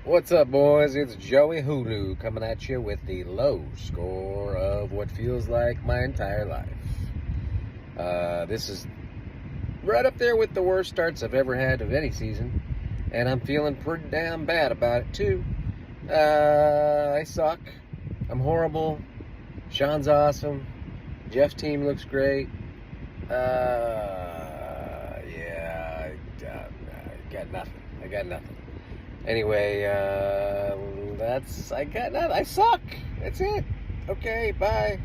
What's up, boys? It's Joey Hulu coming at you with the low score of what feels like my entire life. This is right up there with the worst starts I've ever had of any season, and I'm feeling pretty damn bad about it, too. I suck. I'm horrible. Sean's awesome. Jeff's team looks great. I got nothing. Anyway, I got nothing. I suck. That's it. Okay, bye.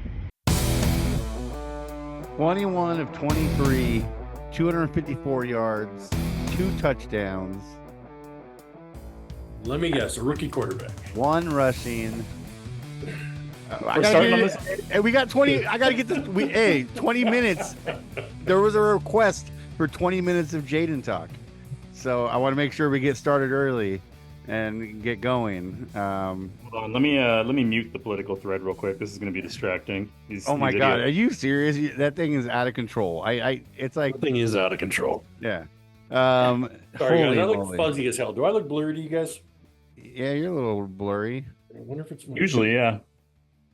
21 of 23, 254 yards, 2 touchdowns. Let me guess, a rookie quarterback. 1 rushing. We're starting on this. Hey, we got 20. I got to get this. 20 minutes. There was a request for 20 minutes of Jaden talk. So I want to make sure we get started early and get going. Hold on, let me mute the political thread real quick. This is going to be distracting. Oh my God, are you serious? That thing is out of control. It's like That thing is out of control. yeah. Sorry, guys. I look moly. fuzzy as hell. Do I look blurry to you guys? Yeah, you're a little blurry. I wonder if it's Usually, yeah,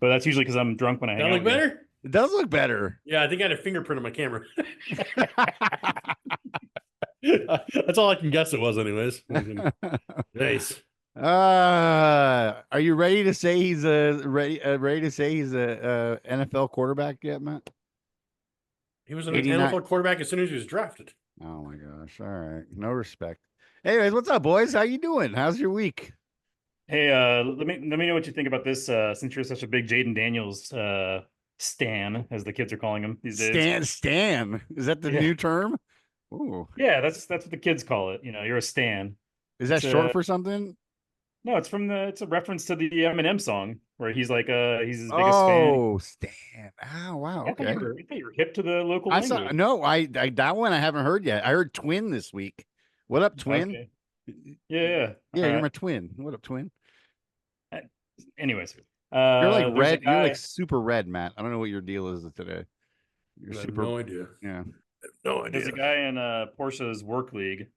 but that's usually because I'm drunk when I Does hang that out look with you. better? It does look better. Yeah, I think I had a fingerprint on my camera. That's all I can guess it was, anyways. Nice. Are you ready to say he's a NFL quarterback yet, Matt? He was an 89 NFL quarterback as soon as he was drafted. Oh my gosh! All right, no respect. Anyways, what's up, boys? How you doing? How's your week? Hey, let me know what you think about this. Since you're such a big Jaden Daniels stan, as the kids are calling him these days. Stan. Is that the Yeah. new term? Ooh, Yeah, that's what the kids call it. You know, you're a stan. is that It's short for something? No, it's a reference to the Eminem song where he's like he's his biggest fan. Oh, Stan. Oh, wow. I thought Okay. you were hip to the local I saw. lingo. No, I that one I haven't heard yet. I heard Twin this week. What up, Twin? Okay. Yeah. Yeah, you're All my twin. What up, Twin? right. Anyways, You're like there's a red. You're guy- like super red, Matt. I don't know what your deal is today. You're I have super. no idea. Yeah. No idea. There's a guy in Portia's work league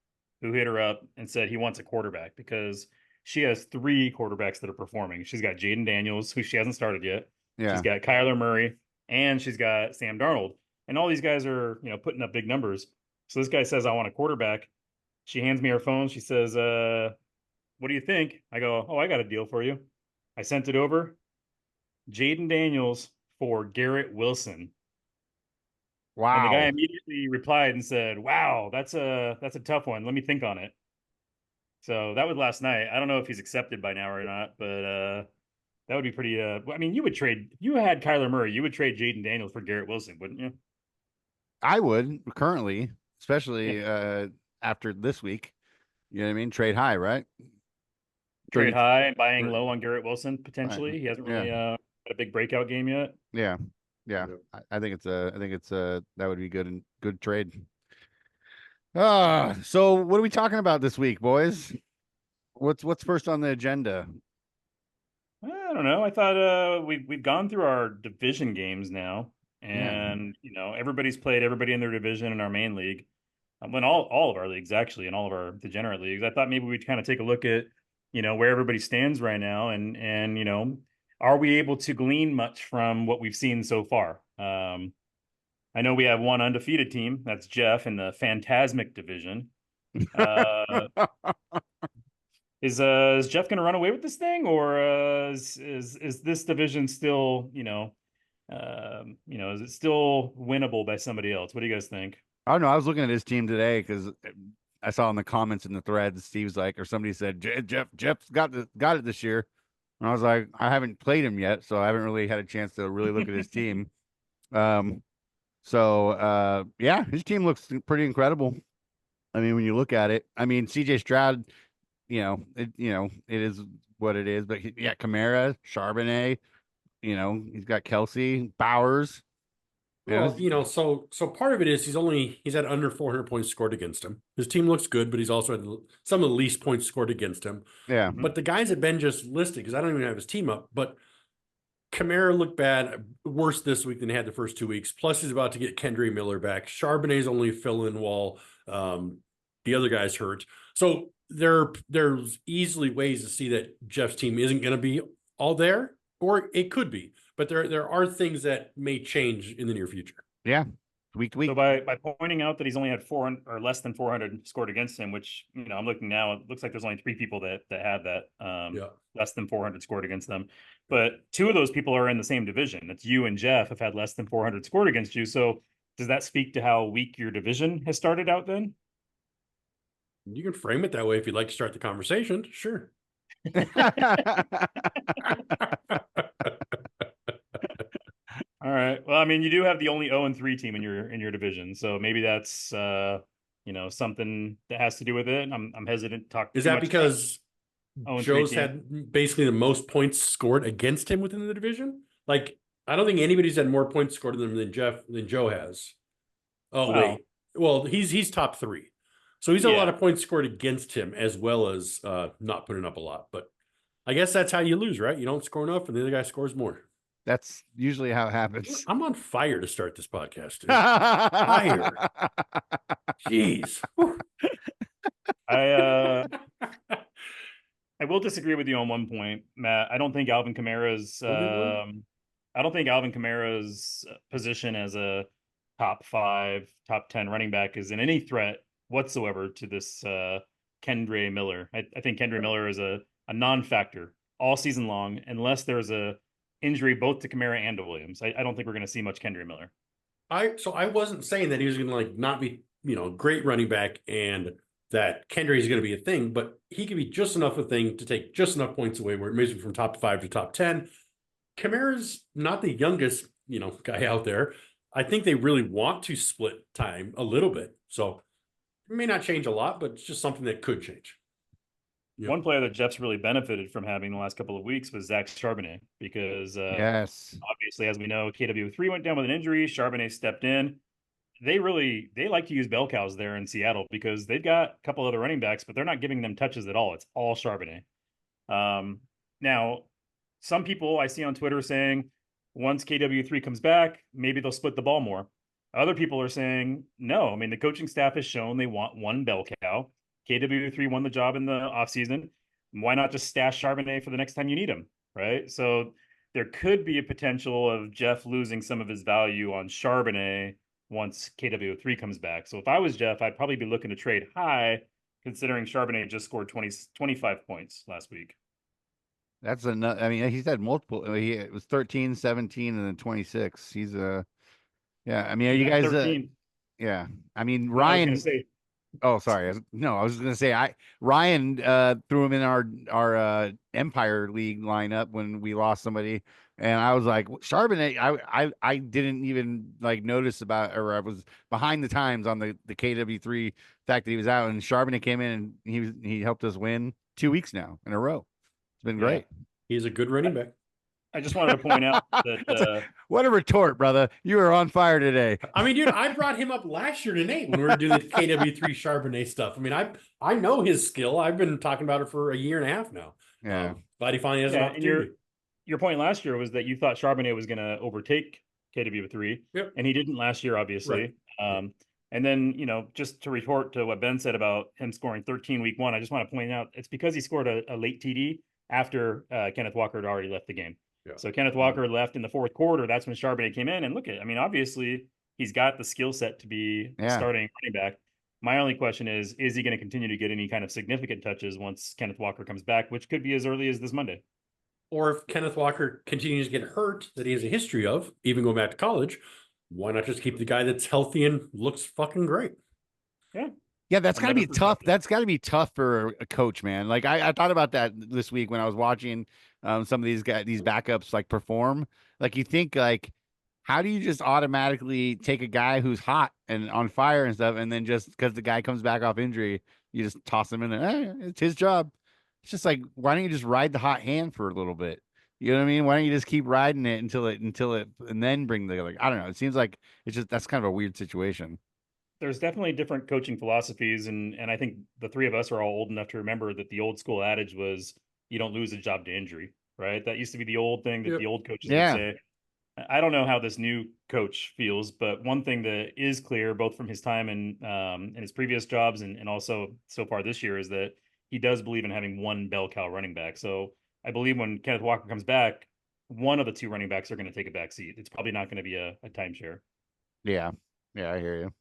who hit her up and said he wants a quarterback because she has 3 quarterbacks that are performing. She's got Jaden Daniels, who she hasn't started yet. Yeah. She's got Kyler Murray, and she's got Sam Darnold. And all these guys are, putting up big numbers. So this guy says, I want a quarterback. She hands me her phone. She says, what do you think? I go, oh, I got a deal for you. I sent it over. Jaden Daniels for Garrett Wilson. Wow. And the guy immediately replied and said, wow, that's a tough one. Let me think on it. So that was last night. I don't know if he's accepted by now or not, but that would be pretty I mean, you had Kyler Murray, you would trade Jaden Daniels for Garrett Wilson, wouldn't you? I would currently, especially after this week. You know what I mean? Trade high, right? Trade 30 high and buying low on Garrett Wilson potentially. He hasn't really Yeah. had a big breakout game yet. Yeah. I think that would be good trade. So what are we talking about this week, boys? What's first on the agenda? I don't know. I thought we've gone through our division games now, and everybody's played everybody in their division in our main league. When all of our leagues actually, and all of our degenerate leagues. I thought maybe we'd kind of take a look at where everybody stands right now, and are we able to glean much from what we've seen so far? I know we have one undefeated team. That's Jeff in the Phantasmic division. Is Jeff going to run away with this thing, or is this division still, is it still winnable by somebody else? What do you guys think? I don't know. I was looking at his team today because I saw in the comments in the thread, Steve's like, or somebody said, Jeff's got it this year. And I was like, I haven't played him yet, so I haven't really had a chance to really look at his team. Yeah, his team looks pretty incredible. I mean, when you look at it, I mean, CJ Stroud, it is what it is. But Kamara, Charbonnet, he's got Kelsey, Bowers. Well, so part of it is he's had under 400 points scored against him. His team looks good, but he's also had some of the least points scored against him. Yeah. But the guys that Ben just listed, because I don't even have his team up, but Kamara looked bad, worse this week than he had the first 2 weeks. Plus, he's about to get Kendry Miller back. Charbonnet's only fill-in while the other guy's hurt. So there's easily ways to see that Jeff's team isn't going to be all there, or it could be. But there are things that may change in the near future. Yeah, week to week. So by pointing out that he's only had 400 or less than 400 scored against him, which I'm looking now, it looks like there's only 3 people that have that less than 400 scored against them. But 2 of those people are in the same division. It's you and Jeff have had less than 400 scored against you. So does that speak to how weak your division has started out then? You can frame it that way if you'd like to start the conversation. Sure. All right. Well, I mean, you do have the only 0-3 team in your division, so maybe that's something that has to do with it. I'm hesitant to talk. Is that because Joe's team. had basically the most points scored against him within the division? Like, I don't think anybody's had more points scored than Joe has. Oh, Wow. wait. Well, he's top 3. So he's a lot of points scored against him, as well as not putting up a lot. But I guess that's how you lose, right? You don't score enough, and the other guy scores more. That's usually how it happens. I'm on fire to start this podcast. Fire. Jeez. I will disagree with you on one point, Matt. I don't think Alvin Kamara's position as a top 5, top 10 running back is in any threat whatsoever to this Kendre Miller. I think Kendre Miller is a non-factor all season long, unless there's a injury both to Kamara and to Williams. I don't think we're going to see much Kendre Miller. So I wasn't saying that he was going to not be, great running back and that Kendre is going to be a thing, but he can be just enough of a thing to take just enough points away where it moves him from top 5 to top 10. Kamara's not the youngest, guy out there. I think they really want to split time a little bit. So it may not change a lot, but it's just something that could change. Yep. One player that Jeff's really benefited from having the last couple of weeks was Zach Charbonnet, because obviously, as we know, KW3 went down with an injury. Charbonnet stepped in. They like to use bell cows there in Seattle because they've got a couple other running backs, but they're not giving them touches at all. It's all Charbonnet. Now, some people I see on Twitter saying once KW3 comes back, maybe they'll split the ball more. Other people are saying no. I mean, the coaching staff has shown they want one bell cow. KW3 won the job in the offseason. Why not just stash Charbonnet for the next time you need him, right? So there could be a potential of Jeff losing some of his value on Charbonnet once KW3 comes back. So if I was Jeff, I'd probably be looking to trade high, considering Charbonnet just scored 25 points last week. That's enough. I mean, he's had multiple. It was 13, 17, and then 26. He's yeah. I mean, are you guys? Yeah. I mean, Ryan. Oh, sorry. I was going to say Ryan threw him in our Empire League lineup when we lost somebody, and I was like, Charbonnet. I didn't even notice about, or I was behind the times on the KW3 fact that he was out, and Charbonnet came in and he helped us win 2 weeks now in a row. It's been great. He's a good running back. I just wanted to point out that what a retort, brother! You are on fire today. I mean, dude, I brought him up last year to Nate when we were doing the KW3 Charbonnet stuff. I mean, I know his skill. I've been talking about it for a year and a half now. Yeah, but he finally has an opportunity. Your point last year was that you thought Charbonnet was going to overtake KW3, and he didn't last year, obviously. Right. And then, just to retort to what Ben said about him scoring 13 week 1, I just want to point out it's because he scored a late TD after Kenneth Walker had already left the game. Yeah. So Kenneth Walker left in the 4th quarter. That's when Charbonnet came in. And obviously he's got the skill set to be starting running back. My only question is he going to continue to get any kind of significant touches once Kenneth Walker comes back, which could be as early as this Monday? Or if Kenneth Walker continues to get hurt, that he has a history of, even going back to college, why not just keep the guy that's healthy and looks fucking great? Yeah. Yeah, that's got to be tough. That's got to be tough for a coach, man. Like I thought about that this week when I was watching some of these backups perform. Like you think how do you just automatically take a guy who's hot and on fire and stuff, and then just because the guy comes back off injury, you just toss him in there? It's his job. It's just why don't you just ride the hot hand for a little bit? You know what I mean? Why don't you just keep riding it until it and then bring the I don't know. It seems like that's kind of a weird situation. There's definitely different coaching philosophies, and I think the 3 of us are all old enough to remember that the old school adage was you don't lose a job to injury, right? That used to be the old thing that the old coaches would say. I don't know how this new coach feels, but one thing that is clear, both from his time in his previous jobs and also so far this year, is that he does believe in having one bell cow running back. So I believe when Kenneth Walker comes back, one of the two running backs are going to take a back seat. It's probably not going to be a timeshare. Yeah. Yeah, I hear you.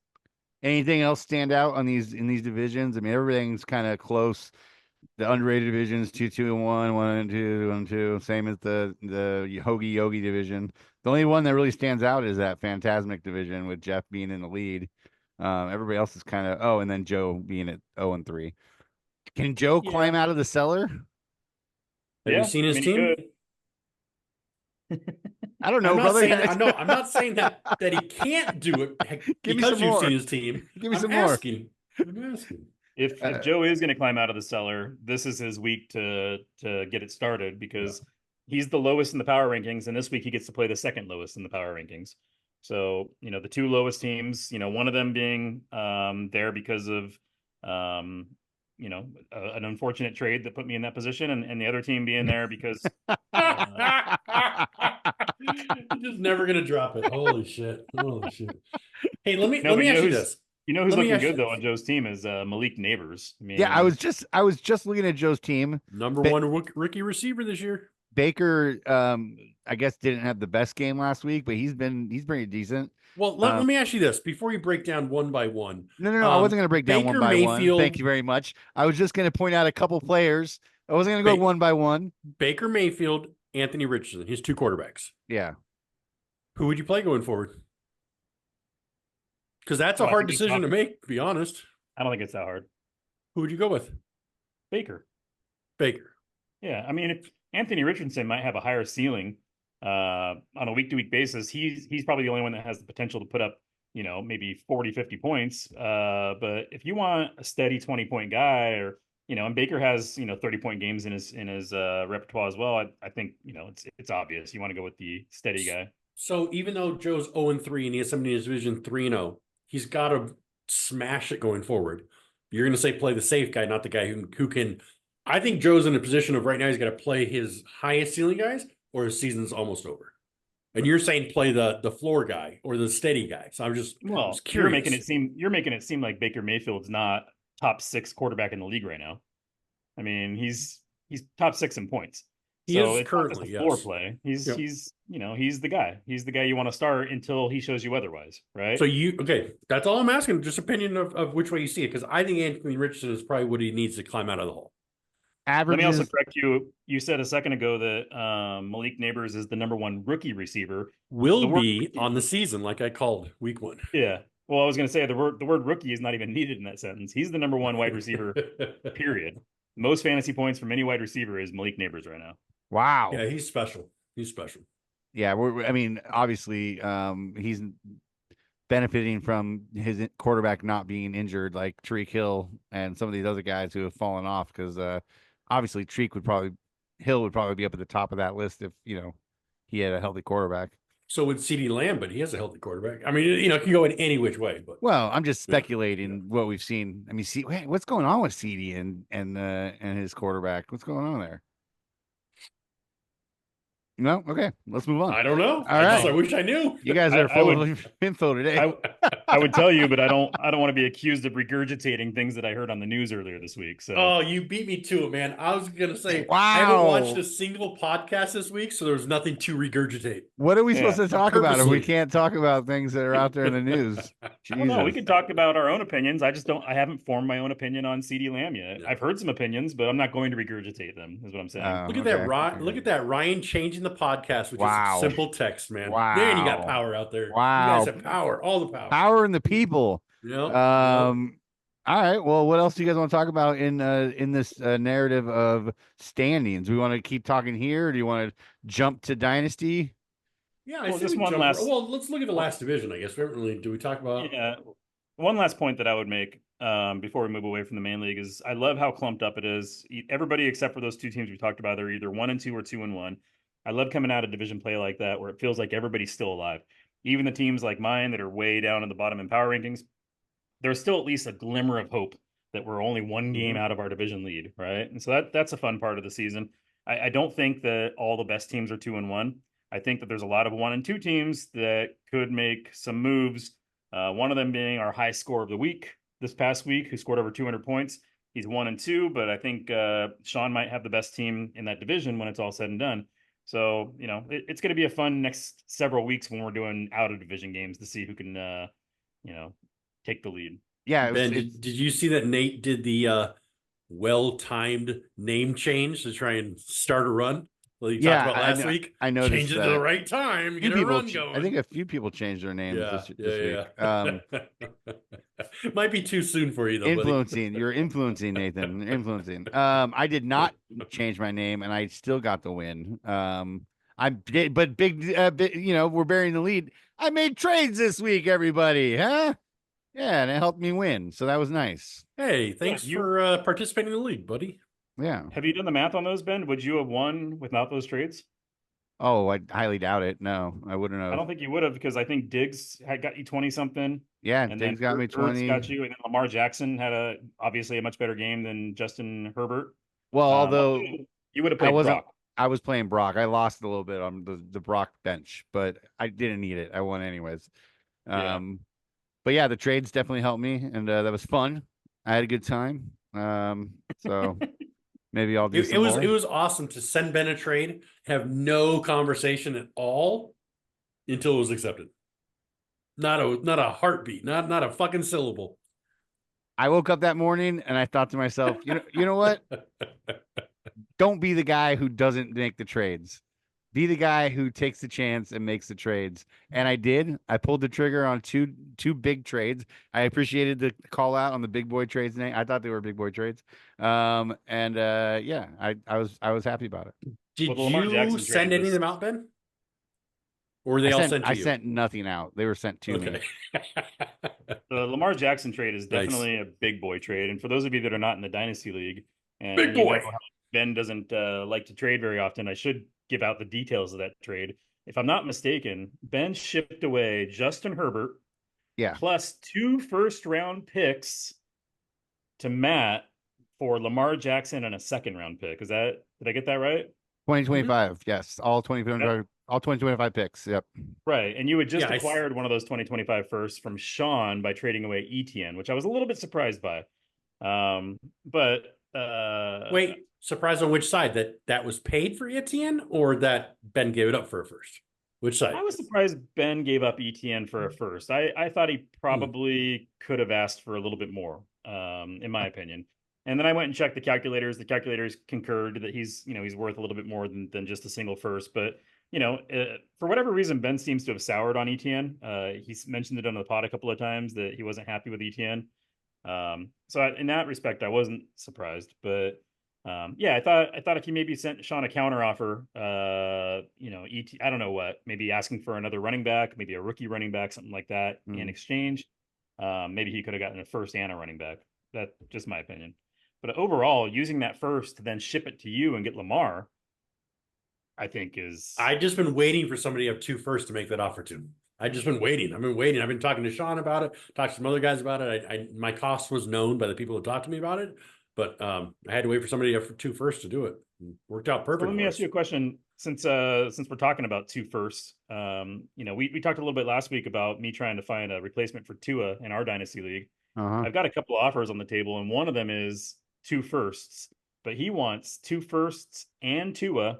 Anything else stand out on in these divisions? I mean, everything's kind of close. The underrated divisions, 2-2-1, 1-2, 1-2, same as the Hoagie Yogi division. The only one that really stands out is that Phantasmic division with Jeff being in the lead. Everybody else is kind of and then Joe being at 0-3. Can Joe climb out of the cellar? Have you seen his team? I don't know, I'm not brother. Saying, I'm not saying that he can't do it because you've seen his team. Give me I'm some asking. more. I'm asking. If Joe is going to climb out of the cellar, this is his week to get it started because he's the lowest in the power rankings, and this week he gets to play the second lowest in the power rankings. So, the two lowest teams, one of them being there because of an unfortunate trade that put me in that position, and the other team being there because You're just never gonna drop it. Holy shit. Hey, let me ask you this. Who's looking good though on Joe's team is Malik Neighbors. I mean, yeah, I was just looking at Joe's team. Number one rookie receiver this year. Baker, I guess didn't have the best game last week, but he's pretty decent. Well, let me ask you this before you break down one by one. No, I wasn't going to break down Baker one by Mayfield, one. Thank you very much. I was just going to point out a couple players. I wasn't going to go one by one. Baker Mayfield, Anthony Richardson, his two quarterbacks. Yeah. Who would you play going forward? Because that's a hard decision to make, to be honest. I don't think it's that hard. Who would you go with? Baker. Yeah. I mean, if Anthony Richardson might have a higher ceiling on a week-to-week basis, he's probably the only one that has the potential to put up, maybe 40, 50 points. But if you want a steady 20-point guy or, and Baker has, 30-point games in his repertoire as well, I think, it's obvious. You want to go with the steady guy. So even though Joe's 0-3 and he has somebody in his division 3-0, he's got to smash it going forward. You're going to say play the safe guy, not the guy who can. I think Joe's in a position of right now he's got to play his highest ceiling guys or his season's almost over. And you're saying play the floor guy or the steady guy. So I'm just curious. You're making it seem like Baker Mayfield's not top 6 quarterback in the league right now. I mean, he's top 6 in points. He is currently floor play. He's the guy. He's the guy you want to start until he shows you otherwise, right? So that's all I'm asking. Just opinion of which way you see it, because I think Anthony Richardson is probably what he needs to climb out of the hole. Let me also correct you. You said a second ago that Malik Neighbors is the number 1 rookie receiver. Will be on the season, like I called week 1. Yeah. Well, I was going to say the word rookie is not even needed in that sentence. He's the number 1 wide receiver, period. Most fantasy points from any wide receiver is Malik Neighbors right now. Wow. Yeah, he's special. Yeah, obviously, he's benefiting from his quarterback not being injured, like Tariq Hill and some of these other guys who have fallen off. Because obviously, Hill would probably be up at the top of that list if he had a healthy quarterback. So would CeeDee Lamb, but he has a healthy quarterback. I mean, it can go in any which way. But I'm just speculating what we've seen. I mean, what's going on with CeeDee and his quarterback? What's going on there? No, okay, let's move on. I don't know. All right, I wish I knew. You guys are full of info today. I would tell you, but I don't want to be accused of regurgitating things that I heard on the news earlier this week. So, oh, you beat me to it, man. I was gonna say, wow. I haven't watched a single podcast this week, so there's nothing to regurgitate. What are we supposed to talk about if we can't talk about things that are out there in the news? Well, no, we can talk about our own opinions. I haven't formed my own opinion on CeeDee Lamb yet. I've heard some opinions, but I'm not going to regurgitate them. Is what I'm saying. Look at that, Ryan changing the podcast with just a simple text, man. Wow. Man, you got power out there. Wow. You guys have power, all the power. Power in the people. Yep. All right. Well, what else do you guys want to talk about in this narrative of standings? Do we want to keep talking here, or do you want to jump to Dynasty? Yeah, let's look at the last division, I guess. Do we talk about? Yeah. One last point that I would make before we move away from the main league is I love how clumped up it is. Everybody except for those two teams we talked about, they're either 1-2 or 2-1. I love coming out of division play like that, where it feels like everybody's still alive. Even the teams like mine that are way down in the bottom in power rankings, there's still at least a glimmer of hope that we're only one game out of our division lead, right? And so that's a fun part of the season. I don't think that all the best teams are 2-1. I think that there's a lot of 1 and 2 teams that could make some moves. One of them being our high score of the week this past week, who scored over 200 points. He's 1-2, but I think Sean might have the best team in that division when it's all said and done. So, it's going to be a fun next several weeks when we're doing out of division games to see who can, take the lead. Yeah, Ben, did you see that Nate did the well-timed name change to try and start a run? Well, you talked about last week. I noticed change it to the right time. Get a run going. I think a few people changed their names this week. Might be too soon for you, though. Influencing, you're influencing, Nathan. You're influencing. I did not change my name, and I still got the win. But we're burying the lead. I made trades this week, everybody, huh? Yeah, and it helped me win, so that was nice. Hey, thanks for participating in the league, buddy. Yeah. Have you done the math on those, Ben? Would you have won without those trades? Oh, I highly doubt it. No, I wouldn't have. I don't think you would have, because I think Diggs had got you 20 something. Yeah, and Diggs then got me 20. Got you, and then Lamar Jackson had obviously a much better game than Justin Herbert. Well, although you would have played Brock. I was playing Brock. I lost a little bit on the Brock bench, but I didn't need it. I won anyways. But yeah, the trades definitely helped me, and that was fun. I had a good time. So maybe I'll do. It was awesome to send Ben a trade, have no conversation at all until it was accepted. Not a heartbeat, not a fucking syllable. I woke up that morning and I thought to myself, you know what? Don't be the guy who doesn't make the trades. Be the guy who takes the chance and makes the trades. And I did. I pulled the trigger on two big trades. I appreciated the call out on the big boy trades. I thought they were big boy trades. I was happy about it. Did you send any of them out, Ben? Or were they all sent to you? I sent nothing out. They were sent to me. The Lamar Jackson trade is definitely a big boy trade. And for those of you that are not in the Dynasty League, and big boy. Ben doesn't like to trade very often, I should give out the details of that trade. If I'm not mistaken, Ben shipped away Justin Herbert, plus 2 first-round picks to Matt for Lamar Jackson and a second-round pick. Did I get that right? 2025, yes, all 2025 picks. Yep. Right, and you had just acquired one of those 2025 firsts from Sean by trading away ETN, which I was a little bit surprised by. Wait, surprised on which side? That was paid for ETN, or that Ben gave it up for a first? Which side? I was surprised Ben gave up ETN for a first. I thought he probably could have asked for a little bit more, in my opinion. And then I went and checked the calculators. The calculators concurred that he's worth a little bit more than just a single first. But for whatever reason, Ben seems to have soured on ETN. He's mentioned it on the pod a couple of times that he wasn't happy with ETN. So in that respect, I wasn't surprised, but I thought if he maybe sent Sean a counter offer, I don't know what, maybe asking for another running back, maybe a rookie running back, something like that in exchange, maybe he could have gotten a first and a running back. That's just my opinion. But overall, using that first to then ship it to you and get Lamar, I think is. I've just been waiting for somebody to have 2 firsts to make that offer to. I've just been waiting. I've been talking to Sean about it, talked to some other guys about it. My cost was known by the people who talked to me about it, but I had to wait for somebody to have 2 firsts to do it. It worked out perfect. Let me ask you a question. Since we're talking about 2 firsts, we talked a little bit last week about me trying to find a replacement for Tua in our Dynasty League. I've got a couple of offers on the table, and one of them is 2 firsts, but he wants 2 firsts and Tua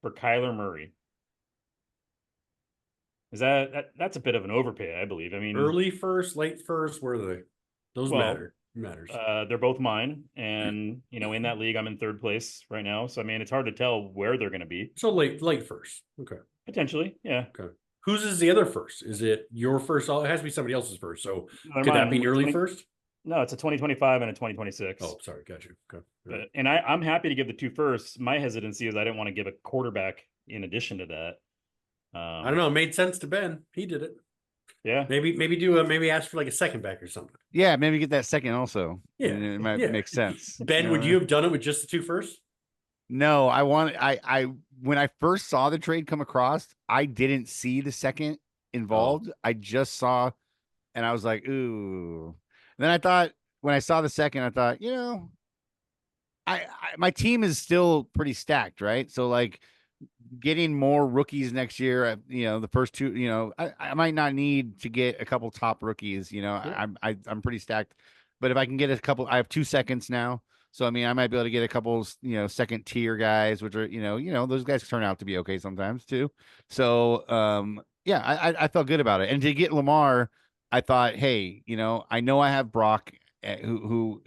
for Kyler Murray. Is that's a bit of an overpay, I believe. I mean, early first, late first, where are they? Those matters. They're both mine, and in that league, I'm in 3rd place right now. So I mean, it's hard to tell where they're going to be. So late first, okay. Potentially, yeah. Okay. Whose is the other first? Is it your first? It has to be somebody else's first. So could that be an early first? No, it's a 2025 and a 2026. Oh, sorry, got you. Okay. But I'm happy to give the 2 firsts. My hesitancy is I didn't want to give a quarterback in addition to that. I don't know. It made sense to Ben. He did it. Yeah. Maybe ask for like a second back or something. Yeah, maybe get that second also. Yeah, it might make sense. Ben, would you have done it with just the 2 firsts? No, when I first saw the trade come across, I didn't see the second involved. I just saw, and I was like, ooh. And then I thought, when I saw the second, I thought, my team is still pretty stacked, right? So like, getting more rookies next year, the first 2, I might not need to get a couple top rookies. I'm pretty stacked, But if I can get a couple, I have 2 seconds now. So I mean, I might be able to get a couple, second tier guys, which are, those guys turn out to be okay sometimes too. So yeah, I felt good about it. And to get Lamar, I thought, hey, I know I have Brock, who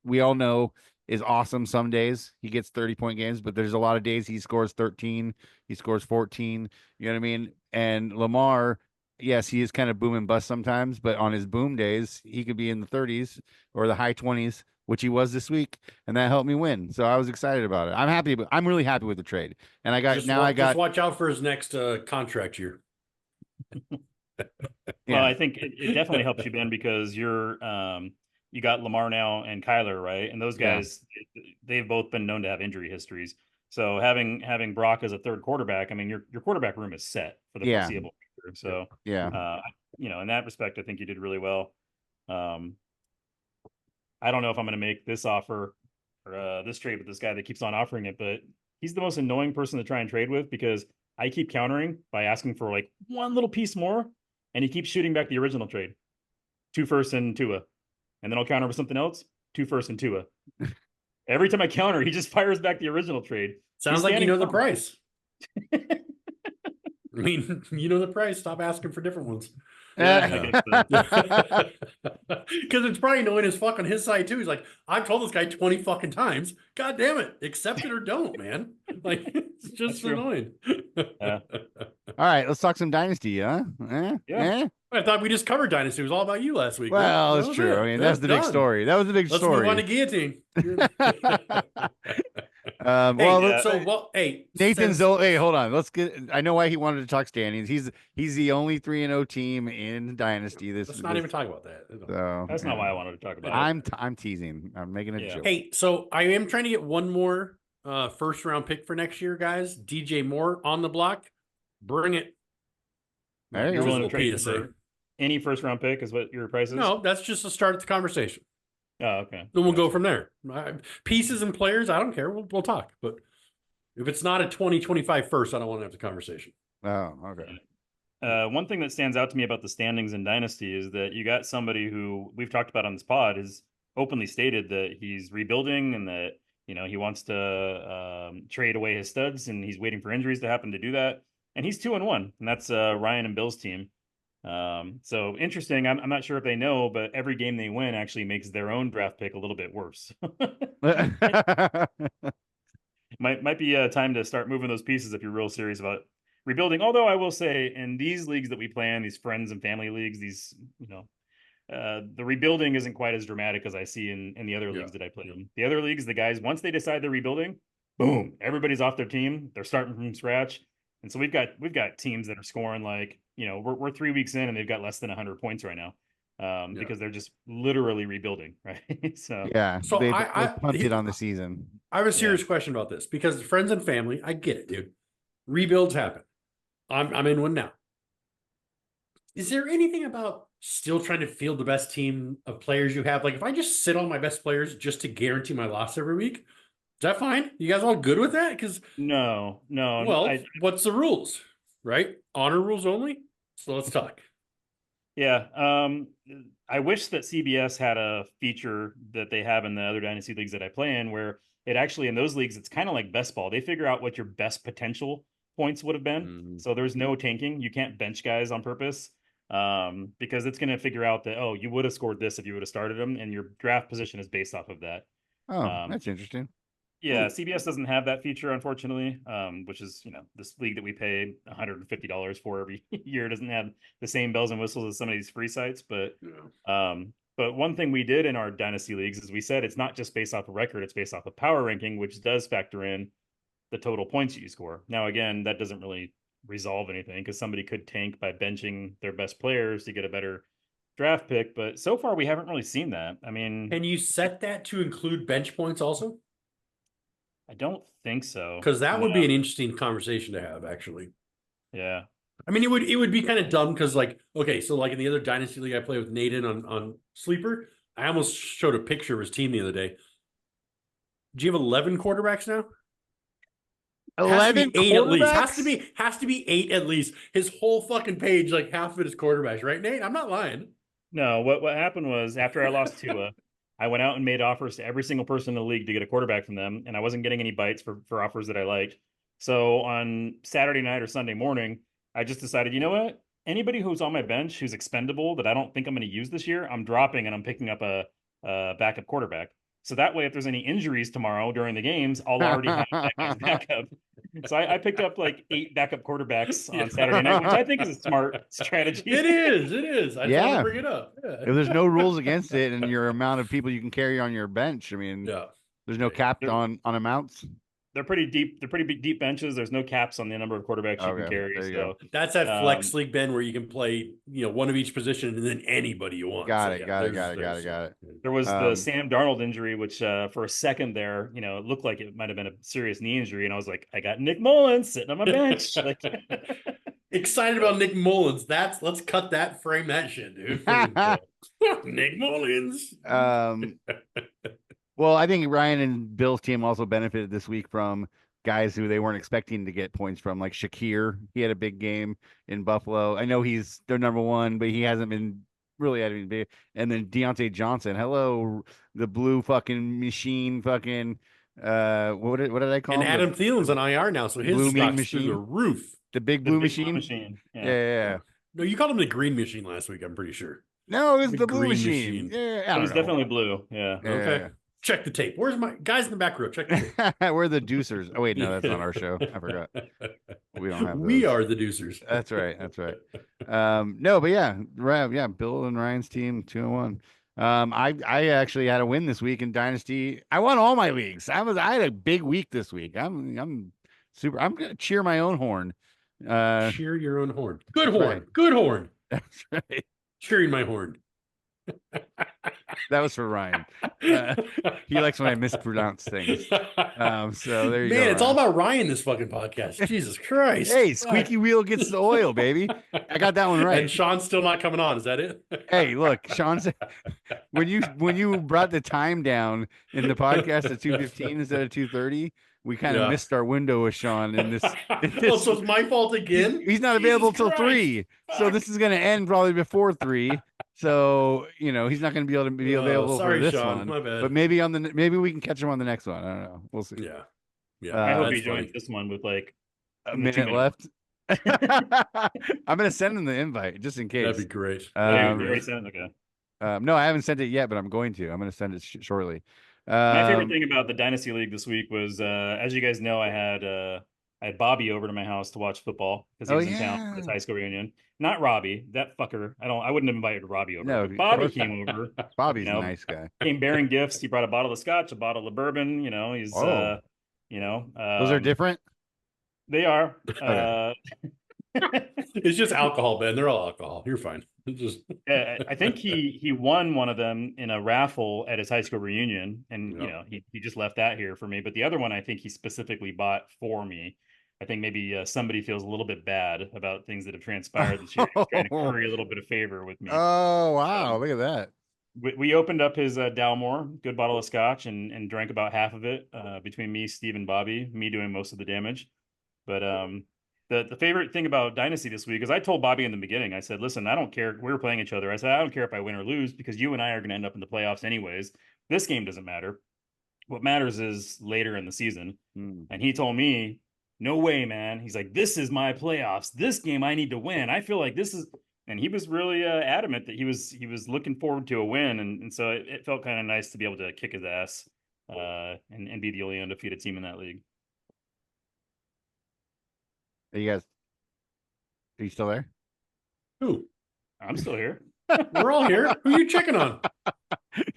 we all know is awesome. Some days he gets 30-point games, but there's a lot of days he scores 13, he scores 14. You know what I mean? And Lamar, yes, he is kind of boom and bust sometimes, but on his boom days, he could be in the 30s or the high 20s, which he was this week, and that helped me win. So I was excited about it. I'm happy, but I'm really happy with the trade. And just watch out for his next contract year. Well, I think it definitely helps you, Ben, because you got Lamar now and Kyler, right? And those guys, they've both been known to have injury histories. So having Brock as a third quarterback, I mean, your quarterback room is set for the foreseeable future. So in that respect, I think you did really well. I don't know if I'm going to make this offer or this trade with this guy that keeps on offering it, but he's the most annoying person to try and trade with because I keep countering by asking for like one little piece more, and he keeps shooting back the original trade, 2 firsts and Tua, and then I'll counter with something else, 2 firsts and Tua. Every time I counter, he just fires back the original trade. Sounds like you know the price. I mean, you know the price. Stop asking for different ones. Because it's probably annoying as fuck on his side too. He's like, I've told this guy 20 fucking times. God damn it. Accept it or don't, man. Like, it's just annoying. All right, let's talk some Dynasty, huh? I thought we just covered Dynasty. It was all about you last week. Well, that's true. I mean, that's the big story. That was the big story. Let's move on to guillotine. Nathan Zoll. Hey, hold on. I know why he wanted to talk standings. He's the only 3-0 team in Dynasty. Let's not even talk about that. So, that's not why I wanted to talk about it. I'm teasing. I'm making a joke. Hey, so I am trying to get one more first round pick for next year, guys. DJ Moore on the block. Bring it. There you go. Willing to trade for any first round pick is what your price is? No, that's just to start the conversation. Oh, okay. Then we'll go from there. Pieces and players, I don't care. We'll talk. But if it's not a 2025 first, I don't want to have the conversation. Oh, okay. One thing that stands out to me about the standings in Dynasty is that you got somebody who we've talked about on this pod is openly stated that he's rebuilding and that, he wants to trade away his studs and he's waiting for injuries to happen to do that. And he's 2-1, and that's Ryan and Bill's team. So interesting. I'm not sure if they know, but every game they win actually makes their own draft pick a little bit worse. might be time to start moving those pieces if you're real serious about rebuilding. Although I will say in these leagues that we play in, these friends and family leagues, these, the rebuilding isn't quite as dramatic as I see in the other leagues that I play in. The other leagues, the guys, once they decide they're rebuilding, boom, everybody's off their team. They're starting from scratch. And so we've got teams that are scoring like, we're 3 weeks in and they've got less than 100 points right now because they're just literally rebuilding, right? So they've punted on the season. I have a serious question about this because friends and family, I get it, dude. Rebuilds happen. I'm in one now. Is there anything about still trying to field the best team of players you have? Like if I just sit on my best players just to guarantee my loss every week, is that fine? You guys all good with that? Because no. Well, what's the rules? Right? Honor rules only. So let's talk. Yeah. I wish that CBS had a feature that they have in the other Dynasty leagues that I play in, where it actually in those leagues it's kind of like best ball. They figure out what your best potential points would have been. So there's no tanking. You can't bench guys on purpose because it's going to figure out that you would have scored this if you would have started them, and your draft position is based off of that. Oh, that's interesting. Yeah, CBS doesn't have that feature, unfortunately, which is, this league that we pay $150 for every year doesn't have the same bells and whistles as some of these free sites. But one thing we did in our Dynasty leagues is we said it's not just based off of record, it's based off of power ranking, which does factor in the total points that you score. Now, again, that doesn't really resolve anything because somebody could tank by benching their best players to get a better draft pick. But so far, we haven't really seen that. I mean... Can you set that to include bench points also? I don't think so. Because that would be an interesting conversation to have, actually. Yeah. I mean, it would be kind of dumb because, like, okay, so like in the other Dynasty League I play with Nathan on Sleeper, I almost showed a picture of his team the other day. Do you have 11 quarterbacks now? 11 8 at least. Has to be 8 at least. His whole fucking page, like half of it is quarterbacks, right, Nate? I'm not lying. No, what happened was after I lost Tua, I went out and made offers to every single person in the league to get a quarterback from them, and I wasn't getting any bites for offers that I liked. So on Saturday night or Sunday morning, I just decided, you know what? Anybody who's on my bench who's expendable that I don't think I'm going to use this year, I'm dropping and I'm picking up a backup quarterback. So that way, if there's any injuries tomorrow during the games, I'll already have that guy's backup. So I picked up like 8 backup quarterbacks on Saturday night, which I think is a smart strategy. It is. I thought to bring it up. Yeah. If there's no rules against it and your amount of people you can carry on your bench, I mean, there's no cap on amounts. They're pretty deep. They're pretty big, deep benches. There's no caps on the number of quarterbacks you can carry. So that's that flex league, Ben, where you can play, one of each position and then anybody you want. Got it. There was the Sam Darnold injury, which for a second there, it looked like it might have been a serious knee injury, and I was like, I got Nick Mullins sitting on my bench. Excited about Nick Mullins. Let's cut that, frame that shit, dude. Nick Mullins. Well, I think Ryan and Bill's team also benefited this week from guys who they weren't expecting to get points from, like Shakir. He had a big game in Buffalo. I know he's their number one, but he hasn't been really had any big. And then Deontay Johnson, the blue fucking machine, fucking what did I call him? And Adam Thielen's on IR now, so his stock's through the roof. The big blue machine. Yeah. No, you called him the green machine last week. I'm pretty sure. No, it was the blue machine. Yeah, it was definitely blue. Yeah. Okay. Yeah. Check the tape. Where's my guys in the back row? Check the tape. We're the Deucers. Oh wait, no, that's not our show. I forgot. We don't have those. We are the Deucers. That's right. No, but yeah, Bill and Ryan's team 2-1. I actually had a win this week in Dynasty. I won all my leagues. I had a big week this week. I'm super. I'm gonna cheer my own horn. Cheer your own horn. Good horn. Right. Good horn. That's right. Cheering my horn. That was for Ryan. He likes when I mispronounce things. So there you go. Man, it's all about Ryan this fucking podcast. Jesus Christ. Hey, squeaky wheel gets the oil, baby. I got that one right. And Sean's still not coming on. Is that it? Hey, look, Sean said when you brought the time down in the podcast at 2:15 instead of 2:30, we kind of missed our window with Sean in this. Oh, so it's my fault again? He's not available till 3. So this is going to end probably before 3. So, he's not going to be able to be available for this Sean, one. my bad. But maybe we can catch him on the next one. I don't know. We'll see. Yeah. I hope he joins this one with like a minute left. I'm going to send him the invite just in case. That'd be great. Okay. No, I haven't sent it yet, but I'm going to. I'm going to send it shortly. My favorite thing about the Dynasty League this week was, as you guys know, I had Bobby over to my house to watch football because he was in town for his high school reunion. Not Robbie, that fucker. I wouldn't have invited Robbie over. No, Bobby came over. Bobby's a nice guy. Came bearing gifts. He brought a bottle of scotch, a bottle of bourbon. He's those are different. They are. It's just alcohol, Ben. They're all alcohol. You're fine. I think he won one of them in a raffle at his high school reunion, and he just left that here for me. But the other one, I think he specifically bought for me. I think maybe somebody feels a little bit bad about things that have transpired this year. He's trying to curry a little bit of favor with me. Oh wow! Look at that. We opened up his Dalmore, good bottle of scotch, and drank about half of it between me, Steve, and Bobby. Me doing most of the damage, but The favorite thing about Dynasty this week is I told Bobby in the beginning, I said, listen, I don't care. We were playing each other. I said, I don't care if I win or lose because you and I are going to end up in the playoffs anyways. This game doesn't matter. What matters is later in the season. And he told me, no way, man. He's like, this is my playoffs. This game I need to win. I feel like this is, and he was really adamant that he was looking forward to a win. And so it felt kind of nice to be able to kick his ass and be the only undefeated team in that league. Are you still there? Who? I'm still here. We're all here. Who are you checking on?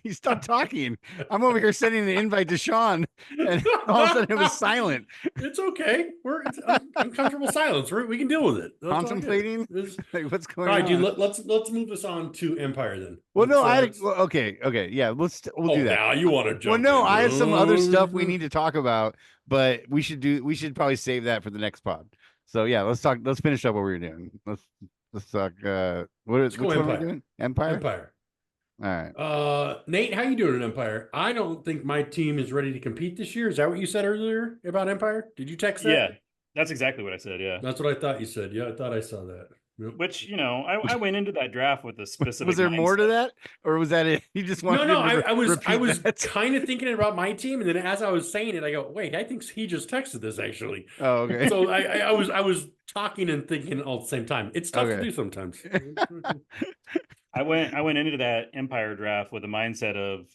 He stopped talking. I'm over here sending the invite to Sean, and all of a sudden it was silent. It's okay. It's uncomfortable silence. We can deal with it. Contemplating. Like, what's going on? All right, dude. Let's move this on to Empire then. Well, okay, yeah. We'll do that. Now you want to jump? Well, no, I have some other stuff we need to talk about, but we should probably save that for the next pod. So yeah, let's finish up what we were doing. Let's talk. Which one are we doing? Empire. All right. Nate, how you doing in Empire? I don't think my team is ready to compete this year. Is that what you said earlier about Empire? Did you text that? Yeah, that's exactly what I said. Yeah, that's what I thought you said. Yeah, I thought I saw that. Which, you know, I went into that draft with a specific Was there more to mindset. that, or was that it? You just wanted No, him to I was repeat that? kind of thinking about my team, and then as I was saying it, I go, wait, I think he just texted this actually. Oh, okay. So I was talking and thinking all at the same time. It's tough to Okay. do sometimes. I went into that Empire draft with a mindset of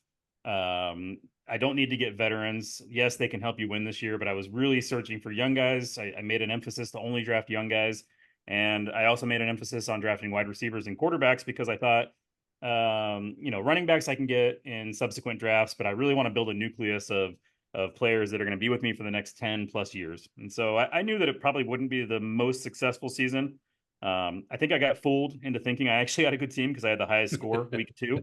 I don't need to get veterans. Yes, they can help you win this year, but I was really searching for young guys. I made an emphasis to only draft young guys. And I also made an emphasis on drafting wide receivers and quarterbacks because I thought, you know, running backs I can get in subsequent drafts, but I really want to build a nucleus of players that are going to be with me for the next 10 plus years. And so I knew that it probably wouldn't be the most successful season. I think I got fooled into thinking I actually had a good team because I had the highest score week 2.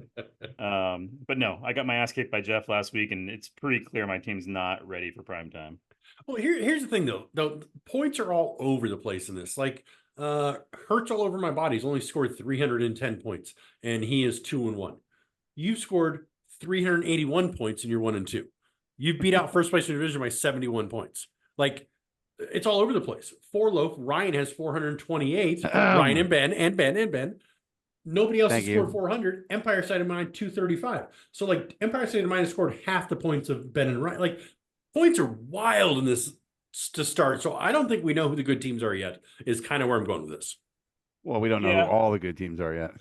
But no, I got my ass kicked by Jeff last week, and it's pretty clear my team's not ready for prime time. Well, here's the thing though. The points are all over the place in this. Like Hurts all over my body. He's only scored 310 points, and he is 2-1. You've scored 381 points, and you're 1-2. You've beat out first place in the division by 71 points. Like it's all over the place. For Loaf, Ryan has 428. Ryan and Ben. Nobody else has scored 400. Empire State of Mind 235. So like Empire State of Mind has scored half the points of Ben and Ryan. Like points are wild in this to start. So I don't think we know who the good teams are yet, is kind of where I'm going with this. Well, we don't know who all the good teams are yet.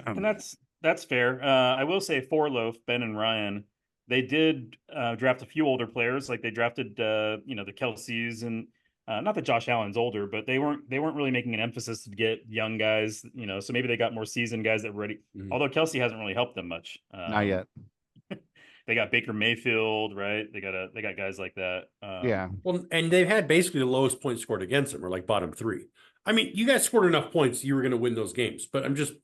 And that's fair. I will say for Loaf, Ben and Ryan, they did draft a few older players. Like they drafted, you know, the Kelseys, and not that Josh Allen's older, but they weren't really making an emphasis to get young guys, you know. So maybe they got more seasoned guys that were ready. Although Kelsey hasn't really helped them much. Not yet. They got Baker Mayfield, right? They got guys like that. Yeah. Well, and they've had basically the lowest points scored against them, or like bottom 3. I mean, you guys scored enough points, you were going to win those games. But I'm just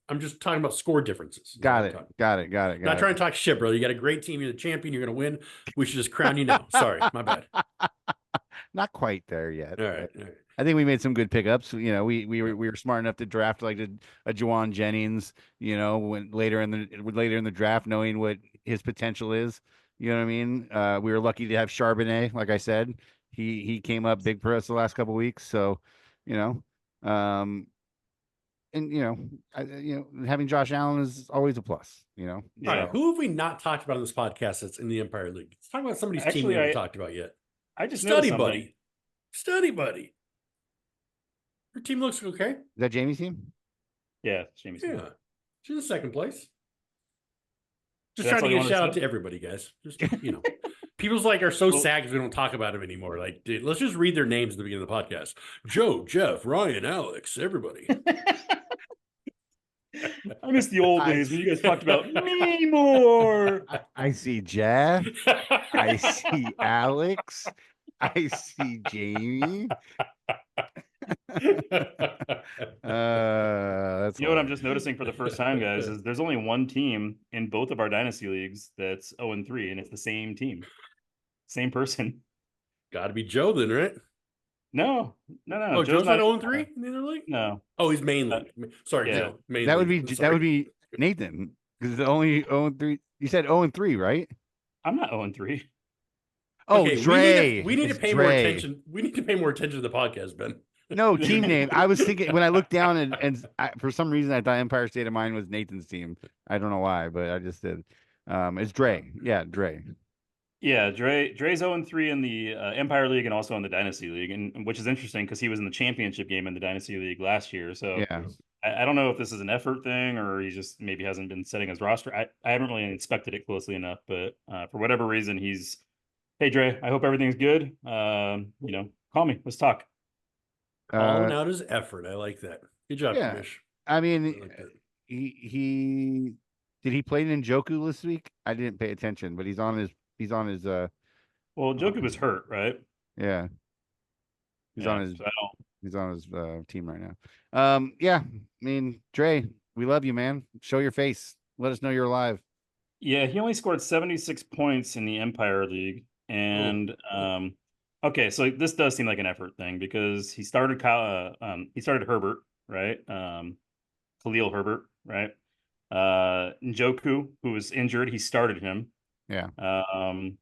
talking about score differences. Got it. Not trying to talk shit, bro. You got a great team. You're the champion. You're going to win. We should just crown you now. Sorry, my bad. Not quite there yet. All right. I think we made some good pickups. You know, we were smart enough to draft like a Juwan Jennings. You know, when later in the draft, knowing what his potential is. You know what I mean? We were lucky to have Charbonnet. Like I said, he came up big for us the last couple of weeks. So, you know, and having Josh Allen is always a plus. You know. All right. Who have we not talked about on this podcast that's in the Empire League? Let's talk about somebody's team we haven't talked about yet. I just Study buddy. Her team looks okay. Is that Jamie's team? Yeah, Jamie's team. Yeah, she's in second place. Just trying to give a shout out to everybody, guys. Just people's like are so sad because we don't talk about them anymore. Like, dude, let's just read their names at the beginning of the podcast. Joe, Jeff, Ryan, Alex, everybody. I miss the old days when you guys talked about me more. I see Jeff. I see Alex. I see Jamie. That's what I'm just noticing for the first time, guys, is there's only one team in both of our dynasty leagues that's 0-3, and it's the same team, same person. Got to be Joe then, right? No. Oh, Joe's not 0-3 in the other league? No. Oh, he's main league. Sorry, yeah. Joe. Main that league. would be Nathan, because the only 0-3. You said 0-3, right? I'm not 0-3. Oh, okay, Dre. We need to pay more attention. We need to pay more attention to the podcast, Ben. No, team name. I was thinking when I looked down and for some reason I thought Empire State of Mind was Nathan's team. I don't know why, but I just did. It's Dre. Yeah, Dre. Yeah, Dre's 0-3 in the Empire League and also in the Dynasty League, and which is interesting because he was in the championship game in the Dynasty League last year. So yeah. I don't know if this is an effort thing or he just maybe hasn't been setting his roster. I haven't really inspected it closely enough, but for whatever reason, he's, hey, Dre, I hope everything's good. Call me. Let's talk. Calling out his effort. I like that. Good job, Kamish. I mean, he did he play Njoku this week? I didn't pay attention, but he's on his well, Njoku was hurt, right? Yeah. He's on his team right now. I mean, Dre, we love you, man. Show your face. Let us know you're alive. Yeah, he only scored 76 points in the Empire League. And okay, so this does seem like an effort thing because he started Herbert, right? Khalil Herbert, right? Njoku, who was injured, he started him. Yeah. I'm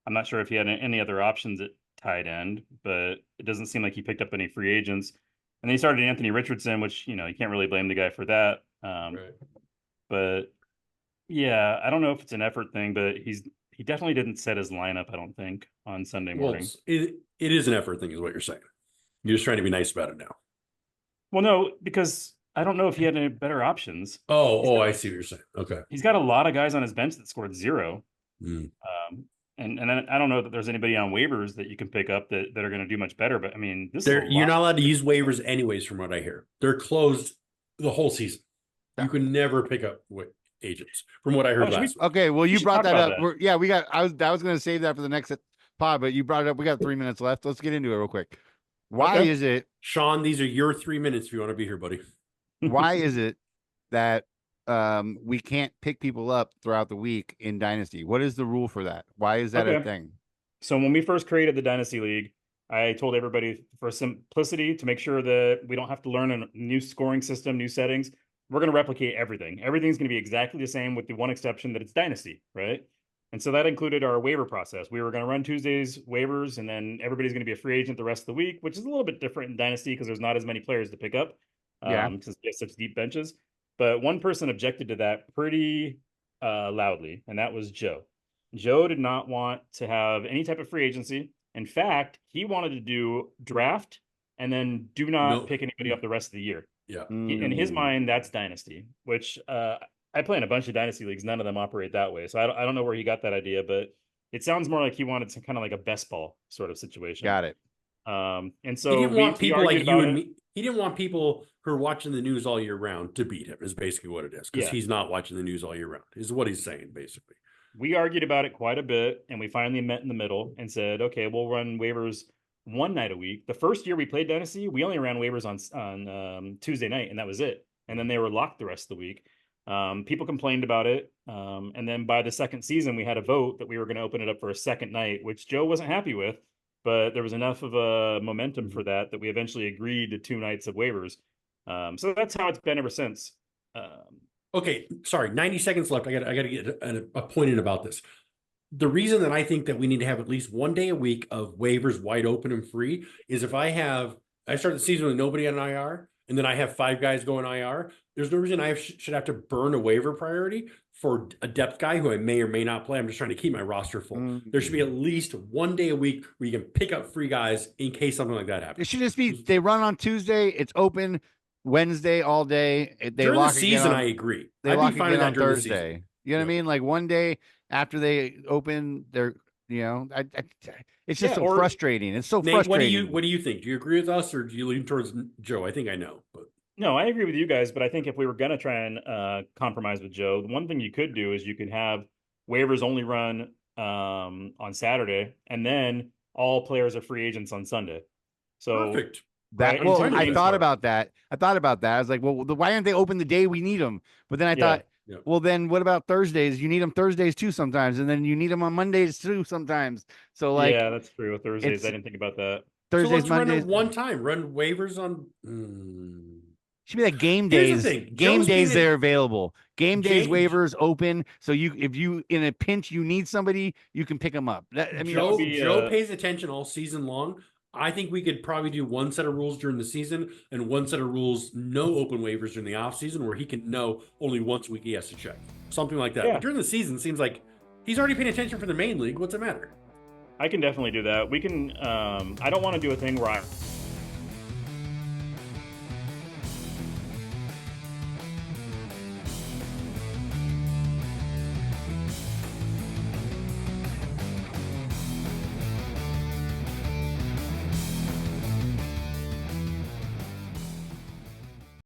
not sure if he had any other options at tight end, but it doesn't seem like he picked up any free agents. then he started Anthony Richardson, which, you can't really blame the guy for that. Right. But yeah, I don't know if it's an effort thing, but he definitely didn't set his lineup, I don't think, on Sunday Well, morning. it is an effort thing, is what you're saying. You're just trying to be nice about it now. Well, no, because I don't know if he had any better options. I see what you're saying. Okay. He's got a lot of guys on his bench that scored 0. Mm. And I don't know that there's anybody on waivers that you can pick up that are going to do much better. But I mean, You're not allowed to use waivers anyways, from what I hear. They're closed the whole season. You can never pick up agents, from what I heard last week. Okay, well, you brought that up. That. I was going to save that for the next pod, but you brought it up. We got 3 minutes left. Let's get into it real quick. Why is it, Sean? These are your 3 minutes if you want to be here, buddy. why is it that we can't pick people up throughout the week in Dynasty? What is the rule for that? Why is that a thing? So when we first created the Dynasty League, I told everybody, for simplicity, to make sure that we don't have to learn a new scoring system, new settings, we're going to replicate everything. Everything's going to be exactly the same, with the one exception that it's Dynasty, right? And so that included our waiver process. We were going to run Tuesdays waivers, and then everybody's going to be a free agent the rest of the week, which is a little bit different in Dynasty because there's not as many players to pick up. Because we have such deep benches. But one person objected to that pretty loudly, and that was Joe. Joe did not want to have any type of free agency. In fact, he wanted to do draft and then do not pick anybody up the rest of the year. Yeah. In his mind, that's Dynasty, which I play in a bunch of Dynasty leagues. None of them operate that way. So I don't know where he got that idea, but it sounds more like he wanted some kind of like a best ball sort of situation. Got it. He And so didn't want people like you and it. me. He didn't want people who are watching the news all year round to beat him, is basically what it is. Because he's not watching the news all year round, is what he's saying, basically. We argued about it quite a bit, and we finally met in the middle and said, okay, we'll run waivers one night a week. The first year we played Dynasty, we only ran waivers on Tuesday night, and that was it. And then they were locked the rest of the week. People complained about it. And then by the second season, we had a vote that we were going to open it up for a second night, which Joe wasn't happy with. But there was enough of a momentum for that we eventually agreed to 2 nights of waivers. So that's how it's been ever since. Okay, sorry, 90 seconds left. I got to get a point in about this. The reason that I think that we need to have at least one day a week of waivers wide open and free is if I start the season with nobody on IR, and then I have 5 guys going IR, there's no reason I should have to burn a waiver priority for a depth guy who I may or may not play. I'm just trying to keep my roster full. Mm-hmm. There should be at least one day a week where you can pick up free guys in case something like that happens. It should just be they run on Tuesday. It's open Wednesday all day. They during lock the season, on, I agree. They I'd lock be fine with again that on during the season. Thursday. You know what I mean? Like one day after they open, it's just so frustrating. It's so Nate, frustrating. What do you think? Do you agree with us, or do you lean towards Joe? I think I know, but. No, I agree with you guys, but I think if we were going to try and compromise with Joe, the one thing you could do is you could have waivers only run on Saturday, and then all players are free agents on Sunday. So perfect. I thought about that. I was like, well, why aren't they open the day we need them? But then I thought, well, then what about Thursdays? You need them Thursdays too sometimes, and then you need them on Mondays too sometimes. So yeah, that's true. Thursdays, I didn't think about that. Thursdays, Mondays. Run one time. Run waivers on. Should be like game days. Game days they're available. Game days waivers open. So if you in a pinch you need somebody, you can pick them up. Joe pays attention all season long. I think we could probably do one set of rules during the season and one set of rules, no open waivers during the off season, where he can know only once a week he has to check. Something like that. Yeah. But during the season, it seems like he's already paying attention for the main league. What's the matter? I can definitely do that. We can. I don't want to do a thing where